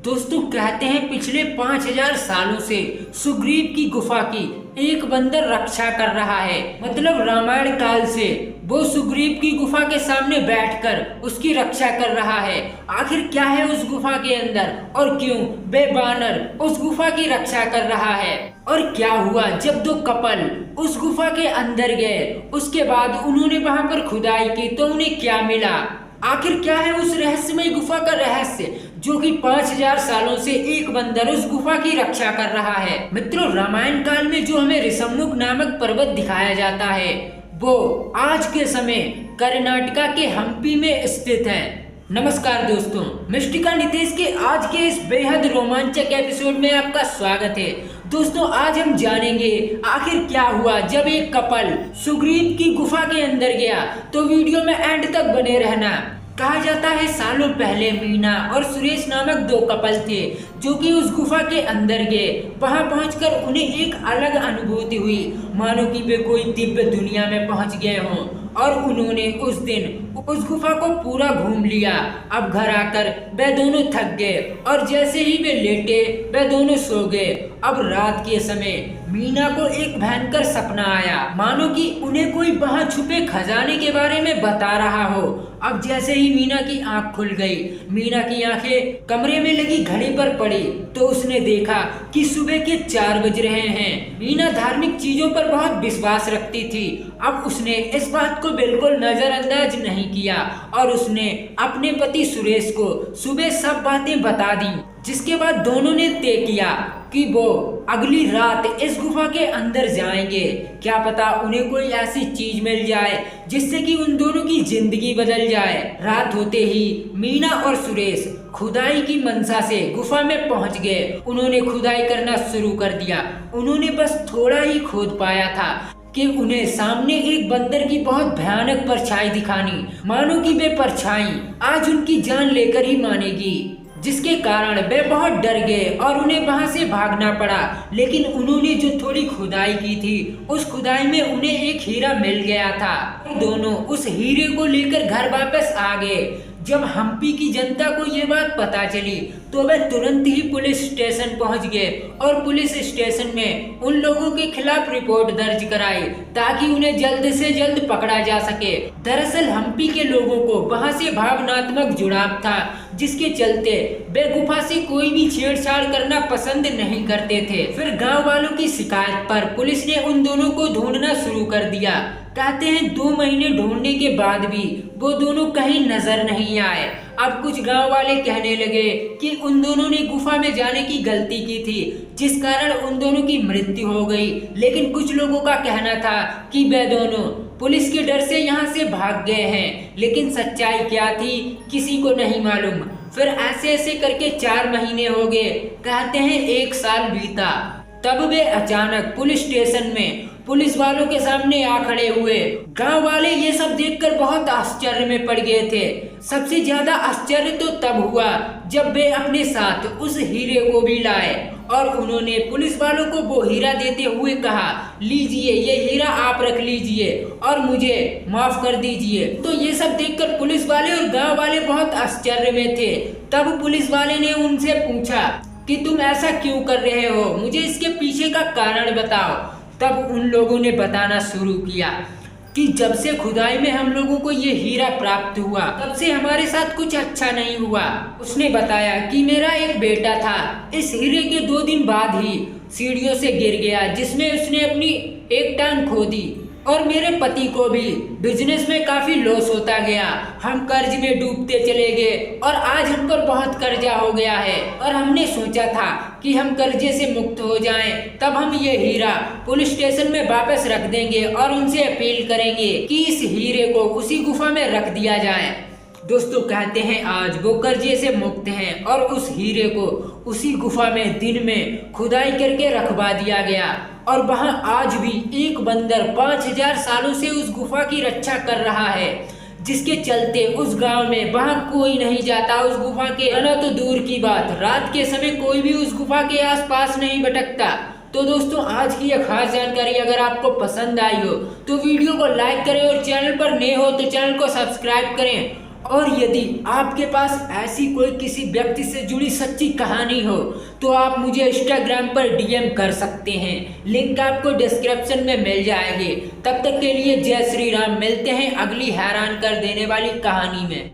दोस्तों कहते हैं पिछले 5000 सालों से सुग्रीव की गुफा की एक बंदर रक्षा कर रहा है। मतलब रामायण काल से वो सुग्रीव की गुफा के सामने बैठकर उसकी रक्षा कर रहा है। आखिर क्या है उस गुफा के अंदर और क्यों बे बानर उस गुफा की रक्षा कर रहा है, और क्या हुआ जब दो कपल उस गुफा के अंदर गए, उसके बाद उन्होंने वहां पर खुदाई की तो उन्हें क्या मिला। आखिर क्या है उस रहस्यमय गुफा का रहस्य जो कि 5000 सालों से एक बंदर उस गुफा की रक्षा कर रहा है। मित्रों, रामायण काल में जो हमें ऋषमुख नामक पर्वत दिखाया जाता है वो आज के समय कर्नाटका के हम्पी में स्थित है। नमस्कार दोस्तों, मिस्टिका नितेश के आज के इस बेहद रोमांचक एपिसोड में आपका स्वागत है। दोस्तों, आज हम जानेंगे आखिर क्या हुआ जब एक कपल सुग्रीव की गुफा के अंदर गया। तो वीडियो में एंड तक बने रहना। कहा जाता है सालों पहले मीना और सुरेश नामक दो कपल थे जो कि उस गुफा के अंदर गए। वहां पहुंचकर उन्हें एक अलग अनुभूति हुई, मानो कि वे कोई दिव्य दुनिया में पहुंच गए हों। और उन्होंने उस दिन उस गुफा को पूरा घूम लिया। अब घर आकर वे दोनों थक गए और जैसे ही वे लेटे वे दोनों सो गए। अब रात के समय मीना को एक भयंकर सपना आया, मानो कि उन्हें कोई वहां छुपे खजाने के बारे में बता रहा हो। अब जैसे ही मीना की आंख खुल गई, मीना की आंखें कमरे में लगी घड़ी पर पड़ी तो उसने देखा कि सुबह के 4 बज रहे हैं। मीना धार्मिक चीजों पर बहुत विश्वास रखती थी। अब उसने इस बात को बिल्कुल नजरअंदाज नहीं किया और उसने अपने पति सुरेश को सुबह सब बातें बता दी। जिसके बाद दोनों ने तय किया कि वो अगली रात इस गुफा के अंदर जाएंगे। क्या पता उन्हें कोई ऐसी चीज मिल जाए जिससे कि उन दोनों की जिंदगी बदल जाए। रात होते ही मीना और सुरेश खुदाई की मंशा से गुफा में पहुंच गए। उन्होंने खुदाई करना शुरू कर दिया। उन्होंने बस थोड़ा ही खोद पाया था कि उन्हें सामने एक बंदर की बहुत भयानक परछाई दिखानी, मानो कि वे परछाई आज उनकी जान लेकर ही मानेगी। जिसके कारण वे बहुत डर गए और उन्हें वहां से भागना पड़ा। लेकिन उन्होंने जो थोड़ी खुदाई की थी उस खुदाई में उन्हें एक हीरा मिल गया था। दोनों उस हीरे को लेकर घर वापस आ गए। जब हम्पी की जनता को ये बात पता चली तो वे तुरंत ही पुलिस स्टेशन पहुंच गए और पुलिस स्टेशन में उन लोगों के खिलाफ रिपोर्ट दर्ज कराई ताकि उन्हें जल्द से जल्द पकड़ा जा सके। दरअसल हम्पी के लोगों को वहां से भावनात्मक जुड़ाव था, जिसके चलते वे गुफा से कोई भी छेड़छाड़ करना पसंद नहीं करते थे। फिर गांव वालों की शिकायत पर पुलिस ने उन दोनों को ढूंढना शुरू कर दिया। कहते हैं 2 महीने ढूंढने के बाद भी वो दोनों कहीं नजर नहीं आए। अब कुछ गांव वाले कहने लगे कि उन दोनों ने गुफा में जाने की गलती की थी, जिस कारण उन दोनों की मृत्यु हो गई। लेकिन कुछ लोगों का कहना था कि वे दोनों पुलिस के डर से यहाँ से भाग गए हैं। लेकिन सच्चाई क्या थी किसी को नहीं मालूम। फिर ऐसे ऐसे करके 4 महीने हो गए। कहते हैं 1 साल बीता। तब वे अचानक पुलिस स्टेशन में पुलिस वालों के सामने आ खड़े हुए। गांव वाले ये सब देखकर बहुत आश्चर्य में पड़ गए थे। सबसे ज्यादा आश्चर्य तो तब हुआ जब वे अपने साथ उस हीरे को भी लाए और उन्होंने पुलिस वालों को वो हीरा देते हुए कहा, लीजिए ये हीरा आप रख लीजिए और मुझे माफ कर दीजिए। तो ये सब देखकर पुलिस वाले और गांव वाले बहुत आश्चर्य में थे। तब पुलिस वाले ने उनसे पूछा कि तुम ऐसा क्यों कर रहे हो, मुझे इसके पीछे का कारण बताओ। तब उन लोगों ने बताना शुरू किया कि जब से खुदाई में हम लोगों को ये हीरा प्राप्त हुआ तब से हमारे साथ कुछ अच्छा नहीं हुआ। उसने बताया कि मेरा एक बेटा था, इस हीरे के 2 दिन बाद ही सीढ़ियों से गिर गया, जिसमें उसने अपनी एक टांग खो दी। और मेरे पति को भी बिजनेस में काफी लॉस होता गया। हम कर्ज में डूबते चले गए और आज हम पर बहुत कर्जा हो गया है। और हमने सोचा था कि हम कर्जे से मुक्त हो जाएं, तब हम ये हीरा पुलिस स्टेशन में वापस रख देंगे और उनसे अपील करेंगे कि इस हीरे को उसी गुफा में रख दिया जाए। दोस्तों, कहते हैं आज वो कर्जे से मुक्त हैं और उस हीरे को उसी गुफा में दिन में खुदाई करके रखवा दिया गया। और वहां आज भी एक बंदर 5000 सालों से उस गुफा की रक्षा कर रहा है, जिसके चलते उस गांव में वहां कोई नहीं जाता उस गुफा के। आना तो दूर की बात, रात के समय कोई भी उस गुफा के आसपास नहीं भटकता। तो दोस्तों, आज की यह खास जानकारी अगर आपको पसंद आई हो तो वीडियो को लाइक करें और चैनल पर नए हो तो चैनल को सब्सक्राइब करें और यदि आपके पास ऐसी कोई किसी व्यक्ति से जुड़ी सच्ची कहानी हो तो आप मुझे इंस्टाग्राम पर डीएम कर सकते हैं। लिंक आपको डिस्क्रिप्शन में मिल जाएगी। तब तक के लिए जय श्री राम। मिलते हैं अगली हैरान कर देने वाली कहानी में।